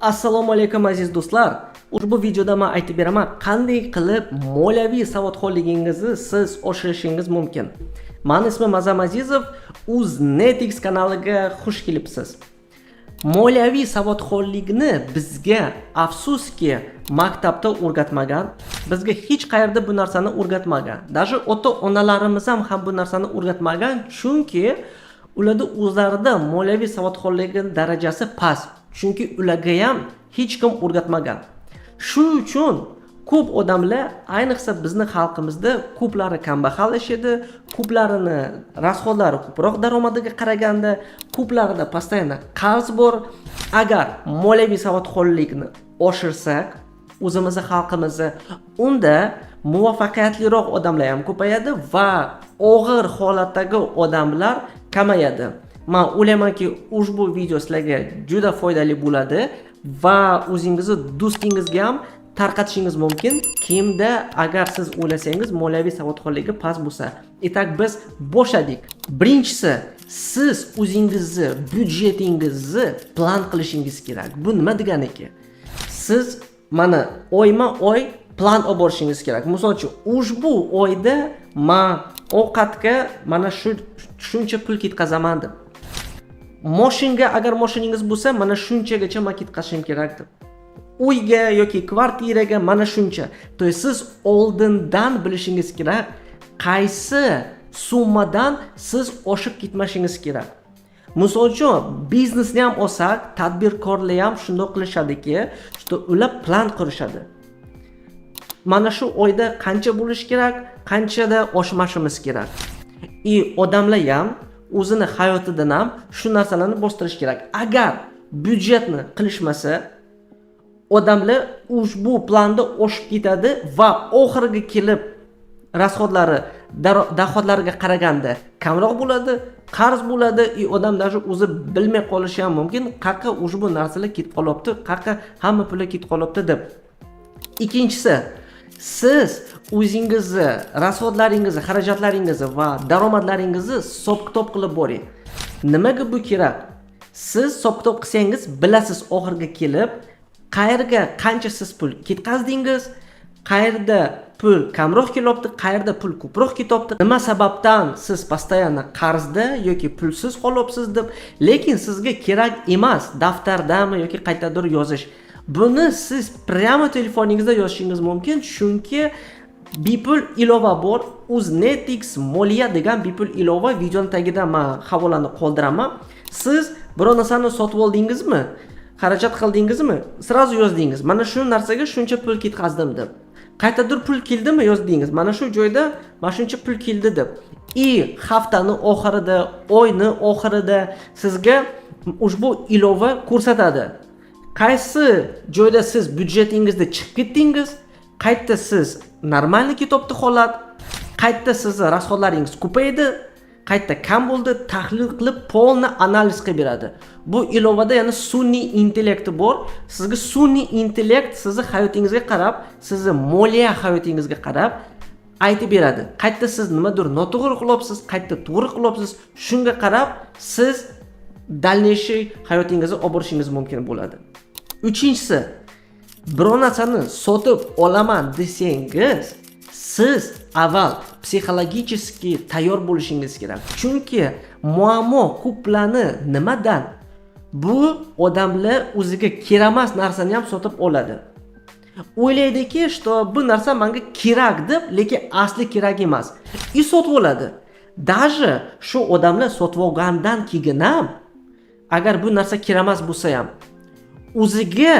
Assalomu alaykum aziz do'stlar. Ushbu videoda men aytib beraman, qanday qilib moliyaviy savodxonligingizni siz oshirishingiz mumkin. Mening ismim Azam Azizov, UzNetix kanaliga xush kelibsiz. Moliyaviy savodxonlikni bizga afsuski maktabda o'rgatmagan, bizga hech qayerda bu narsani o'rgatmagan. Даже ota-onalarimiz ham bu narsani o'rgatmagan, chunki ularda o'zlarida moliyaviy savodxonlik darajasi past. Chunki ularga ham hech kim o'rgatmagan. Shu uchun ko'p odamlar, ayniqsa bizning xalqimizda ko'plari kambag'al yashaydi, ko'plarini rasxodlari ko'proq daromadiga qaraganda, ko'plarida postoyanno qarz bor. Agar moliyaviy savodxonlikni oshirsak, o'zimizning xalqimizni, unda muvaffaqiyatliroq odamlar ham ko'payadi va og'ir holatdagi odamlar kamayadi. Men o'ylaymanki, ushbu video sizlarga juda foydali bo'ladi va o'zingizning do'stingizga ham tarqatishingiz mumkin. Kimda agar siz o'ylasangiz moliyaviy savodxonligi past bo'lsa. Etak biz boshladik. Birinchisi, siz o'zingizni byudjetingizni plan qilishingiz kerak. Bu nima deganiki? Siz mana oyma-oy plan olib borishingiz kerak. Misol uchun, ushbu oyda men ovqatga mana shuncha pul ketkazaman deb. Moshinga agar moshiningiz bo'lsa, mana shunchagacha men ketkazishim kerak deb. Uyga yoki kvartiraga mana shuncha. To есть siz oldindan bilishingiz kerak, qaysi summadan siz oshib ketmashingiz kerak. Misol uchun, biznesni ham olsak, tadbirkorlar ham shunday qilishadiki, ular plan qurishadi. Mana shu oyda qancha bo'lish kerak, qanchada oshmashimiz kerak. Odamlar ham o'zini hayotidan ham shu narsalarni bostirish kerak. Agar byudjetni qilishmasa, odamlar ushbu planda oshib ketadi va oxiriga kelib rasxodlari doxodlariga qaraganda kamroq bo'ladi, qarz bo'ladi, odam даже o'zi bilmay qolishi ham mumkin, qayerga ushbu narsalar ketib qolyapti, qayerga hamma puli ketib qolyapti deb. Ikkinchisi, siz o'zingizni rasxodlaringizni, xarajatlaringizni va daromadlaringizni hisob-kitob qilib boring. Nimaga bu kerak? Siz hisob-kitob qilsangiz, bilasiz oxirga kelib qayerga qancha siz pul ketkazdingiz, qayerda pul kamroq kelyapti, qayerda pul ko'proq ketyapti, nima sababdan siz postoyanno qarzda yoki pulsiz qolyapsiz deb. Lekin sizga kerak emas daftardami yoki qayerdadir yozish. Buni siz prямо telefoningizda yozishingiz mumkin, chunki bepul ilova bor. UzNetix Moliya degan bepul ilova, videoning tagida men havolani qoldiraman. Siz biror narsani sotib oldingizmi? Xarajat qildingizmi? Sirazu yozdingiz. Mana shu narsaga shuncha pul ketkazdim deb. Qaytadir pul keldimi yozdingiz. Mana shu joyda mana shuncha pul keldi deb. Haftani oxirida, oyni oxirida sizga ushbu ilova ko'rsatadi. Qaysi joyda siz byudjetingizda chiqib ketdingiz, qayerda siz normalni ketyapti holat, qayerda sizning rasxodlaringiz ko'paydi, qayerda kam bo'ldi, tahlil qilib polni analiz qilib beradi. Bu ilovada yana sun'iy intellekti bor. Sizga sun'iy intellekt sizning hayotingizga qarab, sizning moliya hayotingizga qarab aytib beradi. Qayerda siz nimadir noto'g'ri qilyapsiz, qayerda to'g'ri qilyapsiz, shunga qarab siz dalniyshiy hayotingizni olib borishingiz mumkin bo'ladi. Uchinchisi, biror narsani sotib olaman desangiz, siz avval psixologически tayyor bo'lishingiz kerak. Chunki muammo ko'plani nimadan? Bu odamlar o'ziga keramas narsani ham sotib oladi. O'ylaydiki, что bu narsa menga kerak deb, lekin asli kerak emas. Sotib oladi. Даже shu odamlar sotib olgandan keyin ham agar bu narsa keramas bo'lsa ham o'ziga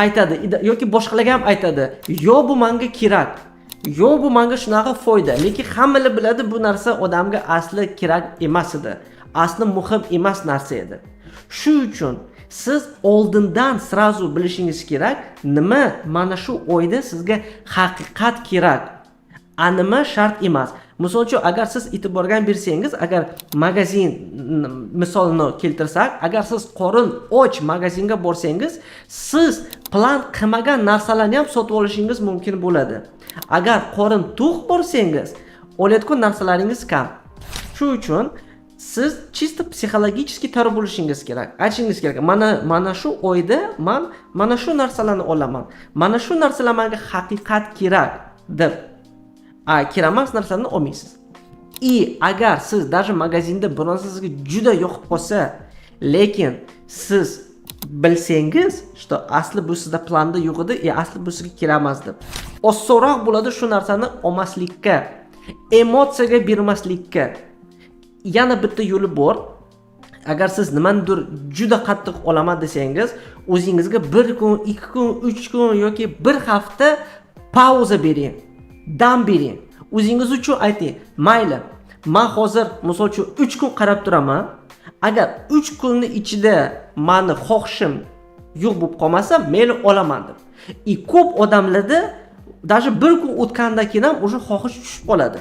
aytadi yoki boshqalarga ham aytadi, "Yo bu menga kerak. Yo bu menga shunaqa foyda." Lekin hammalar biladi bu narsa odamga asli kerak emas edi. Asli muhim emas narsa edi. Shu uchun siz oldindan sirazu bilishingiz kerak, nima mana shu oyda sizga haqiqat kerak, nima shart emas. Misol uchun, agar siz e'tiborga bersangiz, agar magazin misolini keltirsak, agar siz qorin och magazinga borsangiz, siz plan qilmagan narsalarni ham sotib olishingiz mumkin bo'ladi. Agar qorin to'q borsangiz, olayotgan narsalaringiz kam. Shu uchun siz чисто psixologически tayyor bo'lishingiz kerak. Aytishingiz kerak. Mana shu oyda men mana shu narsalarni olaman. Mana shu narsalar menga haqiqat kerak deb. Kerak emas narsalarni olmaysiz. Agar siz даже magazinda bir narsa sizga juda yoqib qolsa, lekin siz bilsangiz, что asli bu sizda planda yo'q edi, asli bu sizga kerak emas deb. Osonroq bo'ladi shu narsani olmaslikka, emotsiyaga bermaslikka. Yana bitta yo'li bor. Agar siz nimanidir juda qattiq olaman desangiz, o'zingizga 1 kun, 2 kun, 3 kun yoki 1 hafta pauza bering. Dam bering. O'zingiz uchun ayting, mayli, men hozir misol uchun 3 kun qarab turaman. Agar 3 kunning ichida meni xohishim yo'q bo'lib qolmasa, mayli olaman deb. Ko'p odamlarda даже 1 kun o'tgandan keyin ham o'sha xohish tushib qoladi.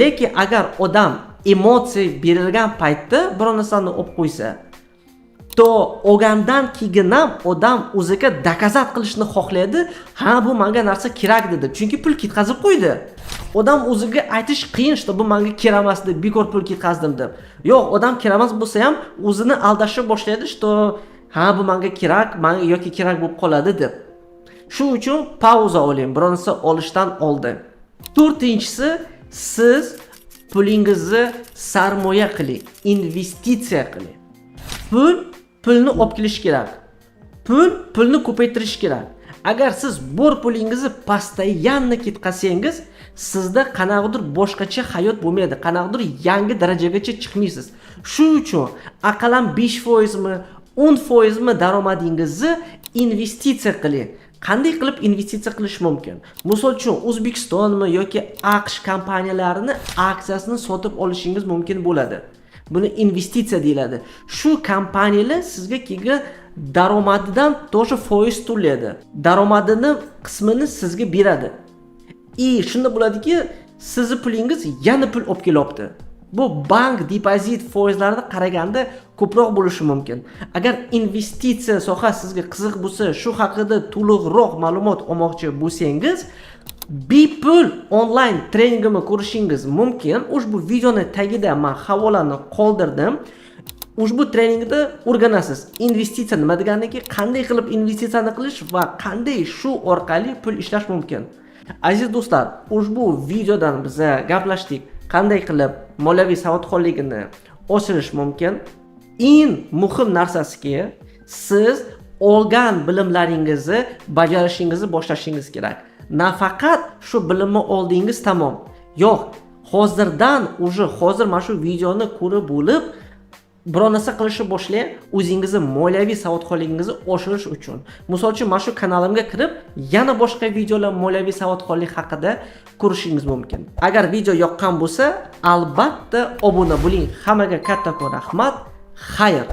Lekin agar odam emotsiya berilgan paytda biror narsani olib qo'ysa, to olgandan keyin ham odam o'ziga dokazat qilishni xohlaydi, ha bu menga narsa kerak dedi. Chunki pul ketkazib qo'ydi. Odam o'ziga aytish qiyin, что bu menga kerak emas deb, bekor pul ketkazdim deb. Yo'q, odam kerak emas bo'lsa ham o'zini aldashga boshlaydi, что ha bu menga kerak, menga yoki kerak bo'lib qoladi deb. Shu uchun pauza oling, biror narsa olishdan oldin. 4-inchisi, siz pulingizni sarmoya qiling, investitsiya qiling. Pulni olib kelish kerak. Pulni ko'paytirish kerak. Agar siz bor pulingizni постоянно ketkazsangiz, sizda qanaqadir boshqacha hayot bo'lmaydi, qanaqadir yangi darajagacha chiqmaysiz. Shu uchun aqallan 5% mi, 10% mi daromadingizni investitsiya qiling. Qanday qilib investitsiya qilish mumkin? Misol uchun O'zbekistonmi yoki AQSh kompaniyalarini aksiyasini sotib olishingiz mumkin bo'ladi. Buni investitsiya deyiladi. Shu kompaniyalar sizga kelgan daromadidan to'sha foiz to'laydi. Daromadini qismini sizga beradi. Shunda bo'ladiki, sizni pulingiz yana pul olib kelyapti. Bu bank depozit foizlariga qaraganda ko'proq bo'lishi mumkin. Agar investitsiya sohasi sizga qiziq bo'lsa, shu haqida to'liqroq ma'lumot olmoqchi bo'lsangiz, bepul onlayn treningimni ko'rishingiz mumkin. Ushbu videoni tagida men havolani qoldirdim. Ushbu treningda o'rganasiz. Investitsiya nima deganligi, qanday qilib investitsiyani qilish va qanday shu orqali pul ishlash mumkin. Aziz do'stlar, ushbu videodan biz gaplashdik. Qanday qilib moliyaviy savodxonligini oshirish mumkin? Eng muhim narsasiki, siz olgan bilimlaringizni bajarishingizni boshlashingiz kerak. Nafaqat shu bilimni oldingiz tamom. Yo'q, hozir mana shu videoni ko'rib bo'lib, biror narsa qilishni boshlang, o'zingizni moliyaviy savodxonligingizni oshirish uchun. Misol uchun, mana shu kanalimga kirib, yana boshqa videolar moliyaviy savodxonlik haqida ko'rishingiz mumkin. Agar video yoqqan bo'lsa, albatta obuna bo'ling. Hammaga kattakon rahmat. Xayr.